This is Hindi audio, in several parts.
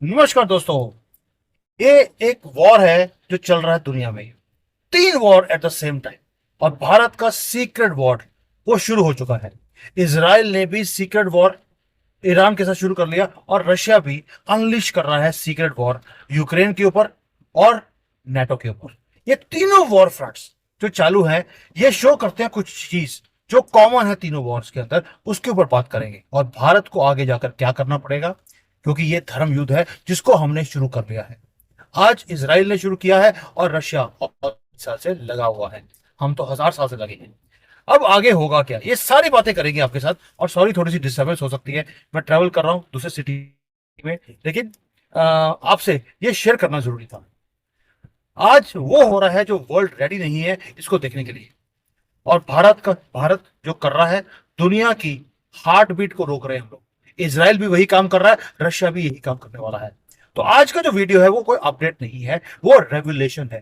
नमस्कार दोस्तों। ये एक वॉर है जो चल रहा है दुनिया में। तीन war at the same time, और भारत का सीक्रेट वॉर वो शुरू हो चुका है। इसराइल ने भी सीक्रेट वॉर ईरान के साथ शुरू कर लिया, और रशिया भी अनलिश कर रहा है सीक्रेट वॉर यूक्रेन के ऊपर और नेटो के ऊपर। ये तीनों वॉर फ्रंट्स जो चालू है, ये शो करते हैं कुछ चीज जो कॉमन है तीनों वॉर्स के अंदर। उसके ऊपर बात करेंगे और भारत को आगे जाकर क्या करना पड़ेगा, क्योंकि ये धर्म युद्ध है जिसको हमने शुरू कर लिया है। आज इसराइल ने शुरू किया है और रशिया और साल से लगा हुआ है। हम तो 1000 साल से लगे हैं। अब आगे होगा क्या, ये सारी बातें करेंगे आपके साथ। और सॉरी, थोड़ी सी डिस्टर्बेंस हो सकती है, मैं ट्रैवल कर रहा हूँ दूसरे सिटी में, लेकिन आपसे ये शेयर करना जरूरी था। आज वो हो रहा है जो वर्ल्ड रेडी नहीं है इसको देखने के लिए, और भारत जो कर रहा है, दुनिया की हार्ट बीट को रोक रहे हैं हम लोग। इसराइल भी वही काम कर रहा है, रशिया भी यही काम करने वाला है। तो आज का जो वीडियो है वो कोई अपडेट नहीं है, वो रेवलेशन है,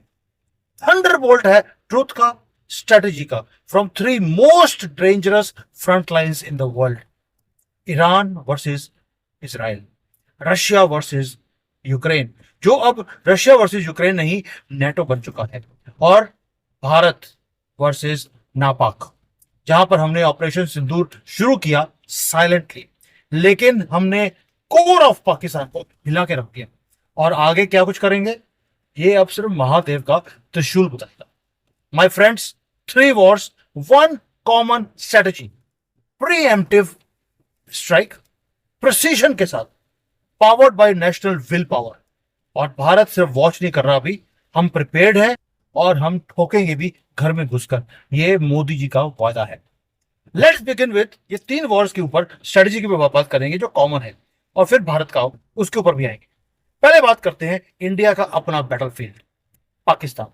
थंडरबोल्ट है ट्रुथ का, स्ट्रेटेजी का, from three most dangerous front lines in the world. Iran versus Israel, Russia versus Ukraine, जो अब रशिया वर्सेस यूक्रेन नहीं, नेटो बन चुका है। और भारत वर्सेस नापाक, जहां पर हमने ऑपरेशन सिंदूर शुरू किया साइलेंटली, लेकिन हमने कोर ऑफ पाकिस्तान को हिला के रख दिया। और आगे क्या कुछ करेंगे, ये अब सिर्फ महादेव का त्रिशूल बताएगा। My friends, three Wars, one common strategy, pre-emptive strike, precision के साथ, powered by national will power. और भारत सिर्फ वॉच नहीं कर रहा, अभी हम प्रिपेयर्ड हैं और हम ठोकेंगे भी घर में घुसकर। ये मोदी जी का वादा है। लेट्स बिगिन विद ये तीन वॉर्स के ऊपर स्ट्रेटेजी की बात करेंगे जो कॉमन है, और फिर भारत का उसके ऊपर भी आएंगे। पहले बात करते हैं इंडिया का अपना बैटलफील्ड, पाकिस्तान।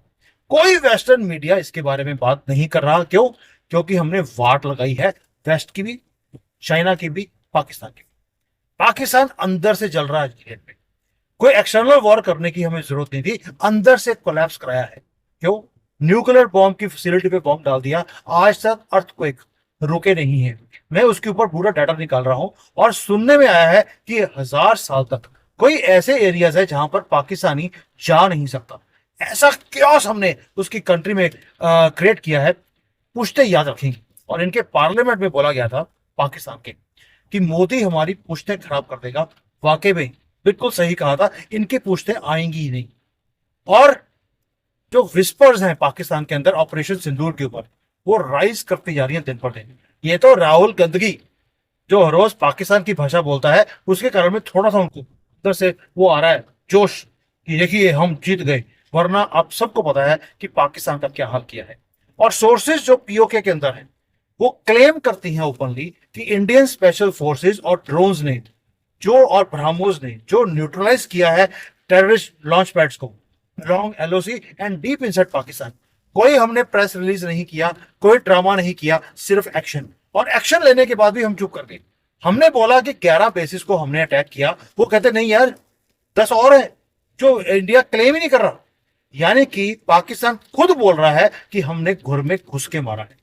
कोई वेस्टर्न मीडिया इसके बारे में बात नहीं कर रहा। क्यों? क्योंकि हमने वाट लगाई है, वेस्ट की भी, चाइना की भी, पाकिस्तान की भी। पाकिस्तान अंदर से जल रहा है जीएन में। कोई एक्सटर्नल वॉर करने की हमें जरूरत नहीं थी, अंदर से कोलैप्स कराया है। क्यों? न्यूक्लियर बॉम्ब की फैसिलिटी पे बॉम्ब डाल दिया, आज तक अर्थक्वेक रुके नहीं है। मैं उसके ऊपर पूरा डाटा निकाल रहा हूं, और सुनने में आया है कि 1000 साल तक कोई ऐसे एरियाज है जहां पर पाकिस्तानी जा नहीं सकता। ऐसा क्योस हमने उसकी कंट्री में क्रिएट किया है, पुश्ते याद रखेंगे। और इनके पार्लियामेंट में बोला गया था पाकिस्तान के कि मोदी हमारी पुश्ते खराब कर देगा। वाकई में बिल्कुल सही कहा था, इनकी पुश्ते आएंगी ही नहीं। और जो विस्पर्स हैं पाकिस्तान के अंदर ऑपरेशन सिंदूर के ऊपर, वो राइज करती जा रही है दिन पर दिन। ये तो राहुल गंदगी जो रोज पाकिस्तान की भाषा बोलता है, उसके कारण में थोड़ा सा उनको अंदर से वो आ रहा है जोश कि देखिए हम जीत गए, वरना आप सबको पता है कि पाकिस्तान का क्या हाल किया है। और सोर्सेज जो पीओके के अंदर है, वो क्लेम करती हैं ओपनली कि इंडियन स्पेशल फोर्सेज और ड्रोन्स ने जो, और ब्रह्मोस ने जो न्यूट्रलाइज किया है टेररिस्ट लॉन्च पैड्स को long LOC and deep inside Pakistan. कोई हमने प्रेस रिलीज नहीं किया, कोई ड्रामा नहीं किया, सिर्फ एक्शन। और एक्शन लेने के बाद भी हम चुप कर गए। हमने बोला कि 11 बेसिस को हमने अटैक किया, वो कहते नहीं यार 10 और है जो इंडिया क्लेम ही नहीं कर रहा। यानी कि पाकिस्तान खुद बोल रहा है कि हमने घुर में घुस के मारा है।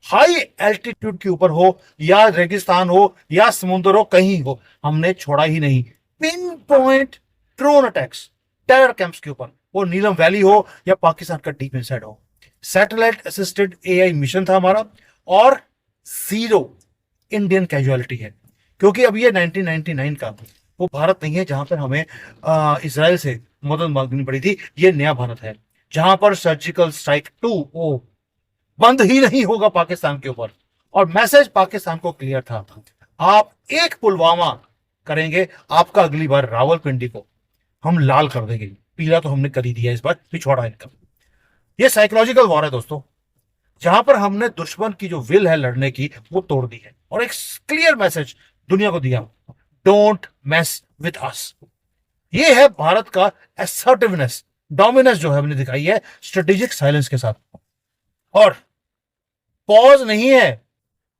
हाई एल्टीट्यूड के ऊपर हो या रेगिस्तान हो या समुद्र हो, कहीं हो, हमने छोड़ा ही नहीं। Pin point drone attacks terror camps के ऊपर, वो नीलम वैली हो या पाकिस्तान का डीप इनसाइड हो। सैटेलाइट असिस्टेड एआई मिशन था हमारा, और जीरो इंडियन कैजुअलिटी है। क्योंकि अब ये 1999 का वो भारत नहीं है जहां पर हमें इसराइल से मदद मांगनी पड़ी थी। ये नया भारत है जहां पर सर्जिकल स्ट्राइक 2 ओ बंद ही नहीं होगा पाकिस्तान के ऊपर। और मैसेज पाकिस्तान को क्लियर था, आप एक पुलवामा करेंगे, आपका अगली बार रावलपिंडी को हम लाल कर देंगे। पीला तो हमने कर ही दिया, इस बार पिछवाड़ा इनका। ये साइकोलॉजिकल वॉर है दोस्तों, जहां पर हमने दुश्मन की जो विल है लड़ने की, वो तोड़ दी है, और एक क्लियर मैसेज दुनिया को दिया, डोंट मेस विद अस। ये है भारत का असर्टिवनेस, डोमिनेंस जो है हमने दिखाई है स्ट्रेटेजिक साइलेंस के साथ। और पॉज नहीं है।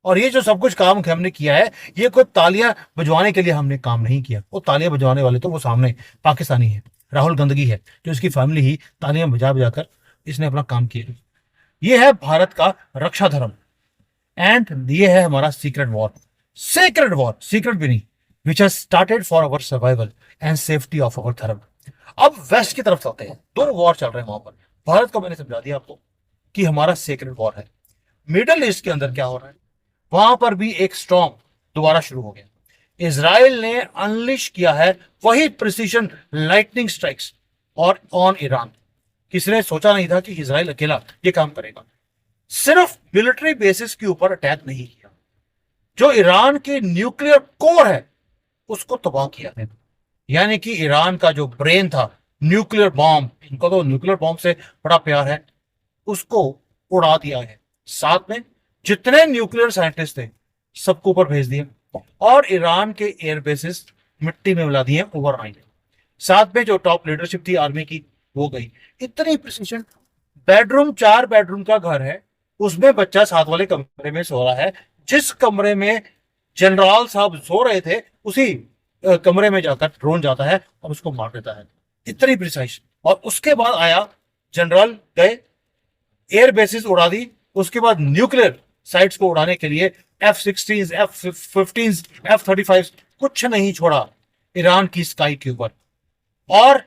और ये जो सब कुछ काम हमने किया है, ये कोई तालियां बजवाने के लिए हमने काम नहीं किया। वो तालियां बजवाने वाले तो वो सामने पाकिस्तानी है, राहुल गंदगी है, जो इसकी फैमिली ही तालियां बजा बजाकर इसने अपना काम किया। ये है भारत का रक्षा धर्म, एंड ये है हमारा secret war. Secret war, secret भी नहीं, which has started for our survival and safety of our धर्म। अब वेस्ट की तरफ चलते हैं, दो वॉर चल रहे हैं वहां पर। भारत को मैंने समझा दिया आपको कि हमारा सेक्रेट वॉर है। मिडल ईस्ट के अंदर क्या हो रहा है, वहां पर भी एक स्टॉर्म दोबारा शुरू हो गया। इजराइल ने अनलिश किया है वही प्रिसीजन लाइटनिंग स्ट्राइक्स और ऑन ईरान। किसी ने सोचा नहीं था कि इजराइल अकेला ये काम करेगा। सिर्फ मिलिट्री बेसिस के ऊपर अटैक नहीं किया, जो ईरान की न्यूक्लियर कोर है उसको तबाह किया है। यानी कि ईरान का जो ब्रेन था, न्यूक्लियर बॉम्ब, इनको तो न्यूक्लियर बॉम्ब से बड़ा प्यार है, उसको उड़ा दिया है। साथ में जितने न्यूक्लियर साइंटिस्ट थे सबको ऊपर भेज दिए और ईरान के एयर बेसिस मिट्टी में मिला दिए ओवरनाइट। साथ में जो टॉप लीडरशिप थी आर्मी की वो गई। इतनी प्रिसीजन। बेडरूम 4 बेडरूम का घर है, उसमें बच्चा साथ वाले कमरे में सो रहा है। जिस कमरे में जनरल साहब सो रहे थे उसी कमरे में जाकर ड्रोन जाता है और उसको मार देता है। इतनी प्रिसाइज। और उसके बाद आया जनरल, गए एयर बेसिस उड़ा दी, उसके बाद न्यूक्लियर साइट्स को उड़ाने के लिए F-16, F-15, F-35 कुछ नहीं छोड़ा ईरान की स्काई के ऊपर और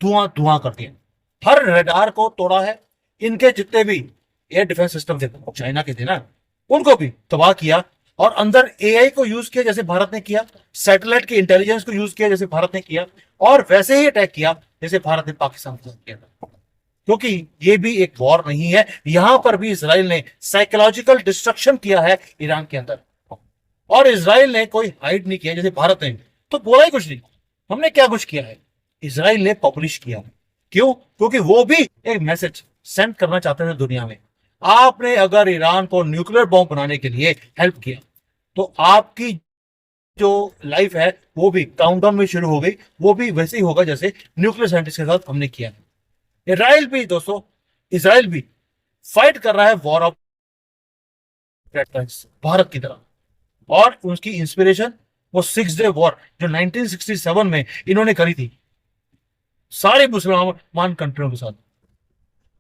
धुआं धुआं कर दिया। हर रडार को तोड़ा है। इनके जितने भी एयर डिफेंस सिस्टम थे चाइना के थे ना, उनको भी तबाह किया और अंदर एआई को यूज किया जैसे भारत ने किया, सैटेलाइट के इंटेलिजेंस को यूज किया जैसे भारत ने किया, और वैसे ही अटैक किया जैसे भारत ने पाकिस्तान को किया था। क्योंकि ये भी एक वॉर नहीं है, यहां पर भी इसराइल ने साइकोलॉजिकल डिस्ट्रक्शन किया है ईरान के अंदर। और इसराइल ने कोई हाइड नहीं किया जैसे भारत ने तो बोला ही कुछ नहीं। हमने क्या कुछ किया है, इसराइल ने पब्लिश किया। क्यों? क्योंकि वो भी एक मैसेज सेंड करना चाहते थे दुनिया में। आपने अगर ईरान को न्यूक्लियर बॉम्ब बनाने के लिए हेल्प किया तो आपकी जो लाइफ है वो भी काउंटडाउन में शुरू हो गई, वो भी वैसे ही होगा जैसे न्यूक्लियर साइंटिस्ट के साथ हमने किया है। इसराइल भी दोस्तों, इसराइल भी फाइट कर रहा है वॉर ऑफ भारत की तरह। और उसकी इंस्पिरेशन वो 6 डे वॉर जो 1967 में इन्होंने करी थी सारे मुसलमान कंट्रियों के साथ।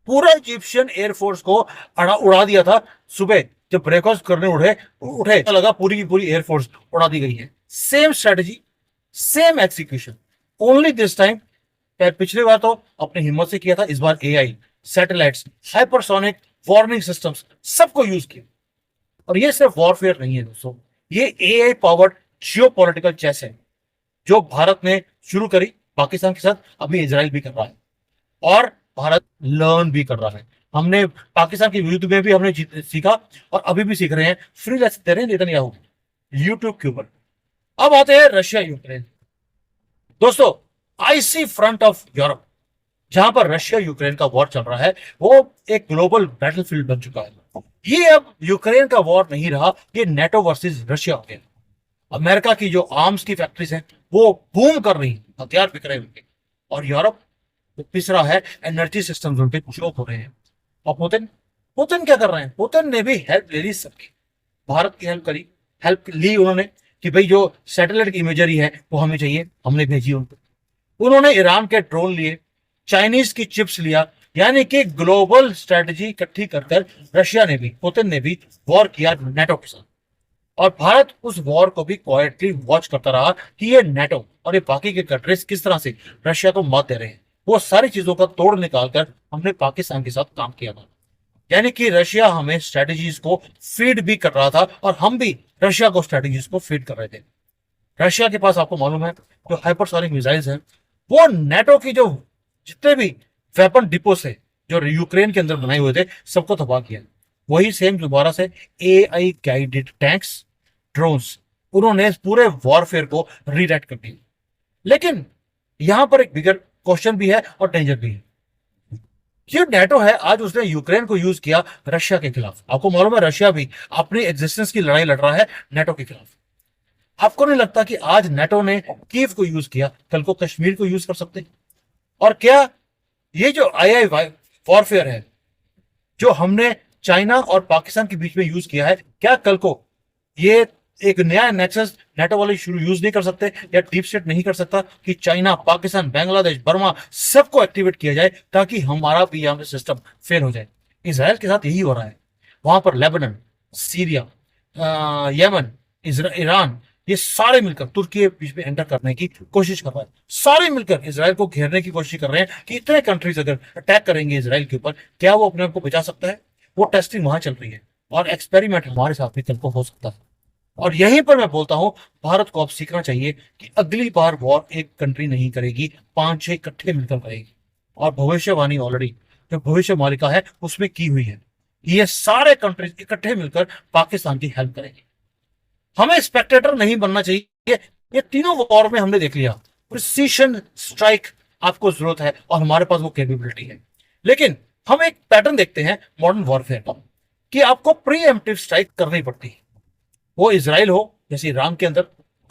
पूरा इजिप्शियन एयरफोर्स को उड़ा दिया था। सुबह जब ब्रेकफास्ट करने उठे लगा पूरी की पूरी एयरफोर्स उड़ा दी गई है। Same strategy, same execution, only this time पिछली बार तो अपनी हिम्मत से किया था, इस बार AI, satellites, hypersonic warning systems सबको यूज किया। और ये सिर्फ वॉरफेयर नहीं है दोस्तों, ये एआई पावर्ड जियोपॉलिटिकल चेस है जो भारत ने शुरू करी पाकिस्तान के साथ, अभी इजराइल भी कर रहा है और भारत लर्न भी कर रहा है। हमने पाकिस्तान के विरुद्ध में भी हमने सीखा और अभी भी सीख रहे हैं। फ्री लेसन दे रहे हैं नेतन्याहू यूट्यूब के ऊपर। अब आते हैं रशिया यूक्रेन। दोस्तों, आईसी फ्रंट ऑफ यूरोप जहां पर रशिया यूक्रेन का वॉर चल रहा है वो एक ग्लोबल बैटलफील्ड बन चुका है। ये अब यूक्रेन का वॉर नहीं रहा, ये नेटो वर्सेस रशिया हो गया। अमेरिका की जो आर्म्स की फैक्ट्रीज हैं वो बूम कर रही हैं, हथियार बिक रहे हैं, और यूरोप पिस रहा है, एनर्जी सिस्टम उनके चोक हो रहे हैं। और पुतिन पुतिन क्या कर रहे हैं? पुतिन ने भी हेल्प ले ली सबकी, भारत की हेल्प करी, हेल्प ली उन्होंने कि भाई जो सैटेलाइट की इमेजरी है वो हमें चाहिए, हमने भेजी उनको। उन्होंने ईरान के ड्रोन लिए, चाइनीज की चिप्स लिया, यानी कि ग्लोबल स्ट्रेटजी इकट्ठी कर रशिया ने भी, पुतिन ने भी वॉर किया नेटो के साथ। और भारत उस वॉर को भी क्वाइटली वॉच करता रहा कि ये नेटो और ये बाकी के कंट्रीज किस तरह से रशिया को मत दे रहे हैं। वो सारी चीजों का तोड़ निकाल कर हमने पाकिस्तान के साथ काम किया था। यानी कि रशिया हमें स्ट्रेटजीज को फीड भी कर रहा था और हम भी रशिया को स्ट्रेटजीज को फीड कर रहे थे। रशिया के पास आपको मालूम है जो हाइपरसोनिक मिसाइल्स हैं वो नेटो की जो जितने भी वेपन डिपो से जो यूक्रेन के अंदर बनाए हुए थे सबको तबाह किया। वही सेम दोबारा से एआई गाइडेड टैंक्स, ड्रोन्स, उन्होंने पूरे वॉरफेयर को रीडायरेक्ट कर दिया। लेकिन यहां पर एक बिगर क्वेश्चन भी है और डेंजर भी है। जो नेटो है आज उसने यूक्रेन को यूज किया रशिया के खिलाफ। आपको मालूम है रशिया भी अपनी एग्जिस्टेंस की लड़ाई लड़ रहा है नेटो के खिलाफ। आपको नहीं लगता कि आज नेटो ने कीव को यूज किया, कल को कश्मीर को यूज कर सकते हैं? और क्या ये जो आई वॉरफेयर है जो हमने चाइना और पाकिस्तान के बीच में यूज किया है, क्या कल को ये एक नया नेक्सस नेटो वाले शुरू यूज नहीं कर सकते या डीप स्टेट नहीं कर सकता कि चाइना, पाकिस्तान, बांग्लादेश, बर्मा सबको एक्टिवेट किया जाए ताकि हमारा भी यहाँ पे सिस्टम फेल हो जाए? इसराइल के साथ यही हो रहा है। वहां पर लेबनान, सीरिया, यमन, ईरान, ये सारे मिलकर तुर्की के बीच में एंटर करने की कोशिश कर रहा है, सारे मिलकर इसराइल को घेरने की कोशिश कर रहे हैं कि इतने कंट्रीज अगर अटैक करेंगे इसराइल के ऊपर, क्या वो अपने आप को बचा सकता है। वो टेस्टिंग वहां चल रही है और एक्सपेरिमेंट हमारे साथ भी कल को हो सकता है। और यहीं पर मैं बोलता हूं, भारत को अब सीखना चाहिए कि अगली बार वॉर एक कंट्री नहीं करेगी, 5-6 इकट्ठे मिलकर करेगी। और भविष्यवाणी ऑलरेडी जो भविष्य मालिका है उसमें की हुई है, ये सारे कंट्रीज इकट्ठे मिलकर पाकिस्तान की हेल्प करेंगे। हमें स्पेक्टेटर नहीं बनना चाहिए। ये तीनों वॉर में हमने देख लिया, प्रिसीशन स्ट्राइक आपको जरूरत है और हमारे पास वो कैपेबिलिटी है। लेकिन हम एक पैटर्न देखते हैं मॉडर्न वॉरफेयर का, कि आपको प्रीएम्प्टिव स्ट्राइक करनी पड़ती है। वो इसराइल हो जैसे ईरान के अंदर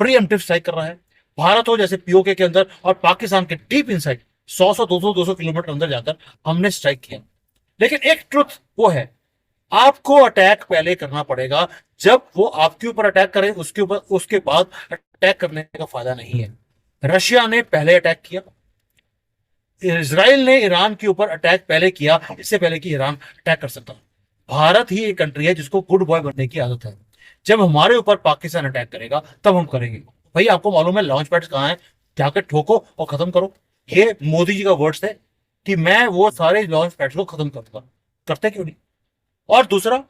प्रीएम्प्टिव स्ट्राइक कर रहा है, भारत हो जैसे पीओके के अंदर, और पाकिस्तान के डीप इनसाइड 100 200 किलोमीटर अंदर जाकर हमने स्ट्राइक किया। लेकिन एक ट्रुथ वो है, आपको अटैक पहले करना पड़ेगा। जब वो आपके ऊपर अटैक करे उसके बाद अटैक करने का फायदा नहीं है। रशिया ने पहले अटैक किया, इसराइल ने ईरान के ऊपर अटैक पहले किया, इससे पहले कि ईरान अटैक कर सकता। भारत ही एक कंट्री है जिसको गुड बॉय बनने की आदत है। जब हमारे ऊपर पाकिस्तान अटैक करेगा तब हम करेंगे। भाई आपको मालूम है लॉन्च पैड्स कहाँ हैं, जाकर ठोको और खत्म करो। ये मोदी जी का वर्ड्स है कि मैं वो सारे लॉन्च पैड्स को खत्म करूंगा। करते क्यों नहीं। और दूसरा,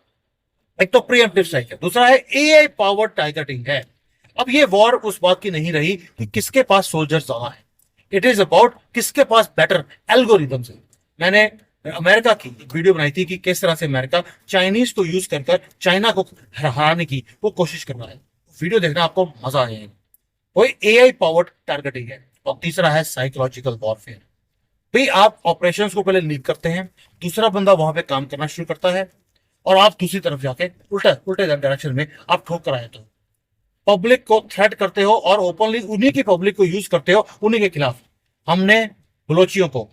एक तो प्रीएम्प्टिव स्ट्राइक है, दूसरा है एआई पावर टारगेटिंग है। अब ये वॉर उस बात की नहीं रही कि किसके पास सोल्जर्स ज्यादा है, इट इज अबाउट किसके पास बेटर एल्गोरिदम्स है। मैंने अमेरिका की वीडियो बनाई थी कि किस तरह से अमेरिका चाइनीज को यूज कर चाइना को हराने की वो कोशिश कर रहा है। वीडियो देखना आपको मजा आएगा। वही एआई पावर्ड टारगेटिंग है। और तीसरा है साइकोलॉजिकल वॉरफेयर। भाई आप ऑपरेशंस को पहले लीड करते हैं, दूसरा बंदा वहां पे काम करना शुरू करता है और आप दूसरी तरफ जाके उल्टे डायरेक्शन में आप ठोक कर आए, तो पब्लिक को थ्रेट करते हो और ओपनली उन्हीं की पब्लिक को यूज करते हो उन्हीं के खिलाफ। हमने बलोचियों को,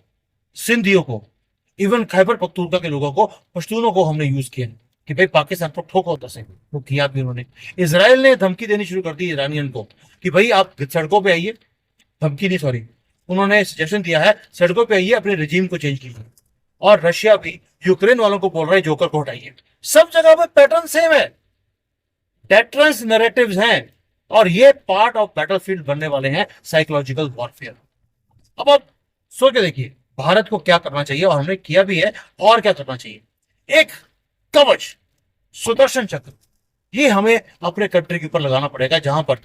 सिंधियों को, इवन खैबर पख्तूनख्वा के लोगों को, पश्तूनों को हमने यूज किया कि भाई पाकिस्तान को ठोको दसे। वो किया भी उन्होंने। इसराइल ने धमकी देनी शुरू कर दी ईरानियन को कि भाई आप सड़कों पे आइए, धमकी नहीं सॉरी, उन्होंने सजेशन दिया है सड़कों पे आइए, अपने रिजीम को चेंज कीजिए। और रशिया भी यूक्रेन वालों को बोल रहा है जोकर को हटाइए। सब जगह पे पैटर्न सेम है, डेटरेंस नैरेटिव्स हैं और ये पार्ट ऑफ बैटलफील्ड बनने वाले हैं साइकोलॉजिकल वॉरफेयर। अब आप सोच के देखिए भारत को क्या करना चाहिए और हमने किया भी है, और क्या करना चाहिए। एक कवच, सुदर्शन चक्र, ये हमें अपने कंट्री के ऊपर लगाना पड़ेगा, जहां पर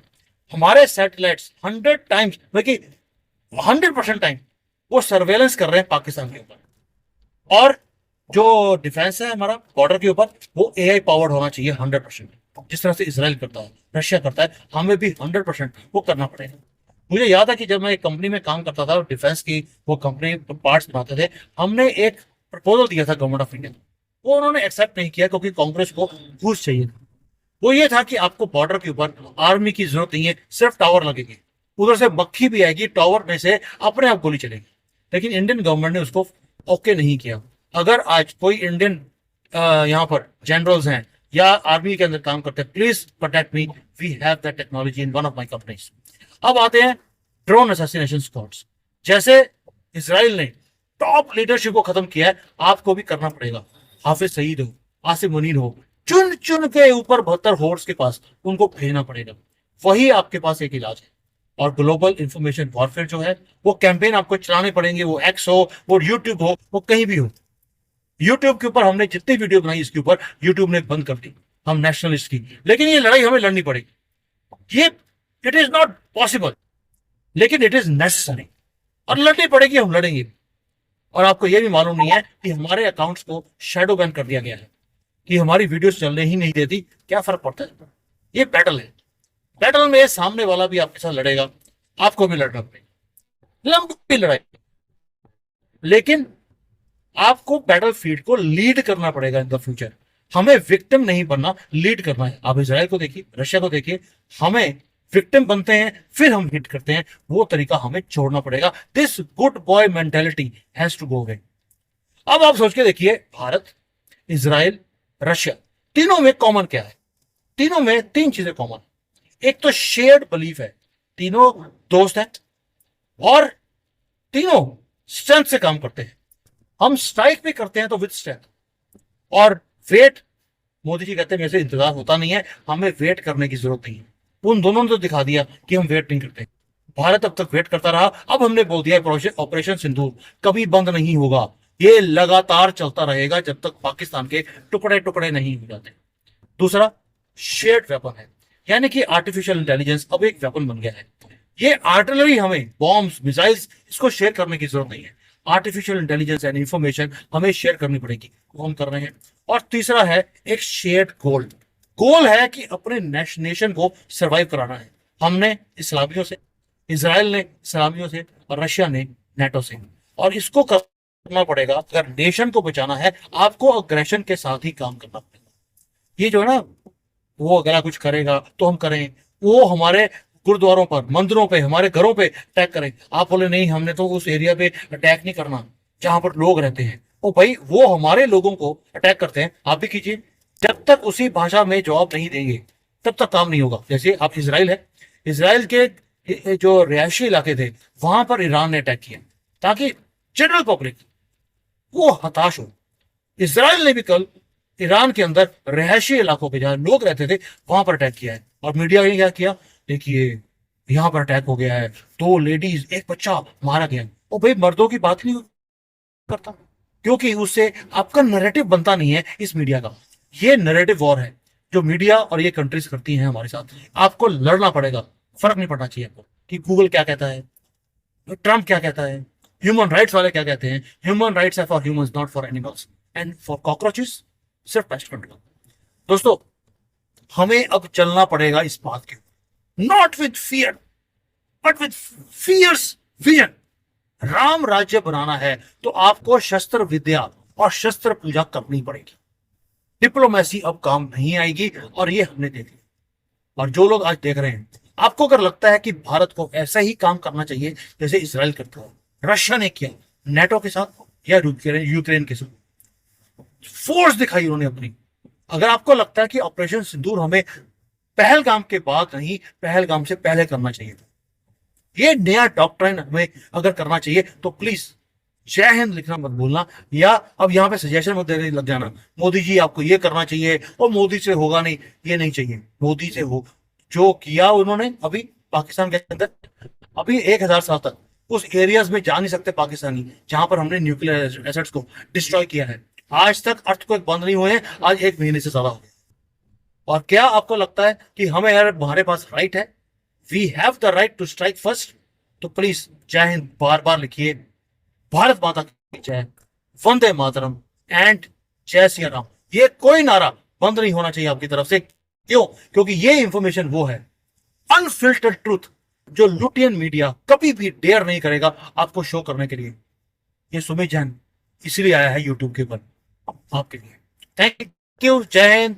हमारे सैटेलाइट्स 100 टाइम्स बल्कि 100% टाइम वो सर्वेलेंस कर रहे हैं पाकिस्तान के ऊपर। और जो डिफेंस है हमारा बॉर्डर के ऊपर वो एआई पावर्ड होना चाहिए 100%। जिस तरह से इसराइल करता है, रशिया करता है, हमें भी 100% वो करना पड़ेगा। मुझे याद है कि जब मैं एक कंपनी में काम करता था, डिफेंस की वो कंपनी पार्ट्स बनाते थे, हमने एक प्रपोजल दिया था गवर्नमेंट ऑफ इंडिया, वो उन्होंने एक्सेप्ट नहीं किया क्योंकि कांग्रेस को घूस चाहिए था। वो ये था कि आपको बॉर्डर के ऊपर आर्मी की जरूरत नहीं है, सिर्फ टावर लगेगी, उधर से मक्खी भी आएगी, टावर में से अपने आप गोली चलेगी। लेकिन इंडियन गवर्नमेंट ने उसको ओके नहीं किया। अगर आज कोई इंडियन यहाँ पर जनरल्स हैं या आर्मी के अंदर काम करते हैं, please protect me, we have that technology in one of my companies. अब आते हैं ड्रोन असैसिनेशन स्क्वाड्स। जैसे इसराइल ने टॉप लीडरशिप को खत्म किया है, आपको भी करना पड़ेगा। हाफिज सईद हो, आसिम मुनीर हो, चुन चुन के ऊपर 72 होर्स के पास उनको भेजना पड़ेगा। वही आपके पास एक इलाज है। और ग्लोबल इंफॉर्मेशन वॉरफेयर जो है वो कैंपेन आपको चलाने पड़ेंगे, वो एक्स हो, वो यूट्यूब हो, वो कहीं भी हो। यूट्यूब के ऊपर हमने जितनी वीडियो बनाई इसके ऊपर यूट्यूब ने बंद कर दी, हम नेशनलिस्ट की। लेकिन ये लड़ाई हमें लड़नी पड़ेगी। ये इट इज नॉट पॉसिबल, लेकिन इट इज नेसेसरी, और लड़नी पड़ेगी, हम लड़ेंगे। और आपको यह भी मालूम नहीं है कि हमारे अकाउंट्स को शैडो बैन कर दिया गया है, कि हमारी वीडियोस चलने ही नहीं देती। क्या फर्क पड़ता है। ये बैटल है। बैटल में सामने वाला भी आपके साथ लड़ेगा, आपको भी लड़ना पड़ेगा, लंबी लड़ाई। लेकिन आपको बैटल फील्ड को लीड करना पड़ेगा इन द फ्यूचर। हमें विक्टिम नहीं बनना, लीड करना है। आप इजराइल को देखिए, रशिया को देखिए, हमें विक्टिम बनते हैं फिर हम हिट करते हैं, वो तरीका हमें छोड़ना पड़ेगा। This good boy mentality has to go away. अब आप सोच के देखिए, भारत, इजराइल, रशिया, तीनों में कॉमन क्या है। तीनों में 3 चीजें कॉमन। एक तो शेयर्ड बिलीफ है, तीनों दोस्त हैं और तीनों स्ट्रेंथ से काम करते हैं। हम स्ट्राइक भी करते हैं तो विद स्ट्रेंथ। और वेट, मोदी जी कहते हैं मेरे से इंतजार होता नहीं है, हमें वेट करने की जरूरत नहीं है, उन दोनों ने तो दिखा दिया कि हम वेट नहीं करते। भारत अब तक वेट करता रहा, अब हमने बोल दिया ऑपरेशन सिंदूर कभी बंद नहीं होगा, ये लगातार चलता रहेगा जब तक पाकिस्तान के टुकड़े टुकड़े नहीं हो जाते। दूसरा शेयर्ड वेपन है, यानी कि आर्टिफिशियल इंटेलिजेंस अब एक वेपन बन गया है। ये आर्टिलरी, हमें बॉम्ब्स मिसाइल्स इसको शेयर करने की जरूरत नहीं है। आर्टिफिशियल इंटेलिजेंस एंड इंफॉर्मेशन हमें शेयर करनी पड़ेगी, वो हम कर रहे हैं। और तीसरा है एक शेयर्ड गोल। गोल है कि अपने नेशन को सर्वाइव कराना है। हमने इस्लामियों से, इसराइल ने इस्लामियों से, और रशिया ने नेटो से। और इसको करना पड़ेगा, अगर नेशन को बचाना है आपको अग्रेशन के साथ ही काम करना पड़ेगा। ये जो है ना, वो अगर कुछ करेगा तो हम करें, वो हमारे गुरुद्वारों पर, मंदिरों पे, हमारे घरों पे अटैक करें, आप बोले नहीं हमने तो उस एरिया पे अटैक नहीं करना जहां पर लोग रहते हैं। ओ भाई, वो हमारे लोगों को अटैक करते हैं, आप भी कीजिए। जब तक उसी भाषा में जवाब नहीं देंगे तब तक काम नहीं होगा। जैसे आप इसराइल है, इसराइल के जो रिहायशी इलाके थे वहां पर ईरान ने अटैक किया ताकि जनरल पब्लिक वो हताश हो। इसराइल ने भी कल ईरान के अंदर रिहायशी इलाकों पे जहां लोग रहते थे वहां पर अटैक किया है, और मीडिया ने क्या किया, देखिए यहां पर अटैक हो गया है, 2 लेडीज, 1 बच्चा मारा गया है। ओ भाई, मर्दों की बात नहीं करता, क्योंकि उससे आपका नैरेटिव बनता नहीं है इस मीडिया का। ये नैरेटिव वॉर है जो मीडिया और ये कंट्रीज करती हैं हमारे साथ। आपको लड़ना पड़ेगा, फर्क नहीं पड़ना चाहिए आपको कि गूगल क्या कहता है, ट्रम्प क्या कहता है, ह्यूमन राइट्स वाले क्या कहते हैं। ह्यूमन राइट्स है for humans, not for animals and for cockroaches सिर्फ पेस्ट कंट्रोल। दोस्तों, हमें अब चलना पड़ेगा इस बात के, not with fear but with fierce vision. Ram Rajya बनाना है तो आपको शस्त्र विद्या और शस्त्र पूजा करनी पड़ेगी। डिप्लोमेसी अब काम नहीं आएगी, और ये हमने देख लिया। और जो लोग आज देख रहे हैं, आपको अगर लगता है कि भारत को ऐसा ही काम करना चाहिए जैसे इसराइल करता है, रशिया ने किया नेटो के साथ या यूक्रेन के साथ, फोर्स दिखाई उन्होंने अपनी। अगर आपको लगता है कि ऑपरेशन सिंदूर हमें पहलगाम के बाद नहीं, पहलगाम से पहले करना चाहिए, ये नया डॉक्ट्राइन हमें अगर करना चाहिए तो प्लीज जय हिंद लिखना मत भूलना, या अब यहां पे सजेशन मत देने लग जाना मोदी जी आपको ये करना चाहिए और मोदी से होगा नहीं, ये नहीं चाहिए। मोदी से हो, जो किया उन्होंने अभी पाकिस्तान के अंदर, अभी 1000 साल तक उस एरियाज में जा नहीं सकते पाकिस्तानी जहां पर हमने न्यूक्लियर एसेट्स को डिस्ट्रॉय किया है। आज तक अर्थक्वेक बंद नहीं हुए हैं, आज 1 महीने से ज्यादा हो गया। और क्या आपको लगता है कि हमें यार हमारे पास राइट है, we have the right to strike first? तो प्लीज जय हिंद बार बार लिखिए, भारत माता की जय, वंदे मातरम एंड जय सिया राम। ये कोई नारा बंद नहीं होना चाहिए आपकी तरफ से। क्यों? क्योंकि ये इंफॉर्मेशन वो है, अनफिल्टर्ड ट्रूथ, जो लुटियन मीडिया कभी भी डेयर नहीं करेगा आपको शो करने के लिए। ये सुमित जैन इसलिए आया है यूट्यूब के ऊपर आपके लिए। थैंक यू, जय हिंद।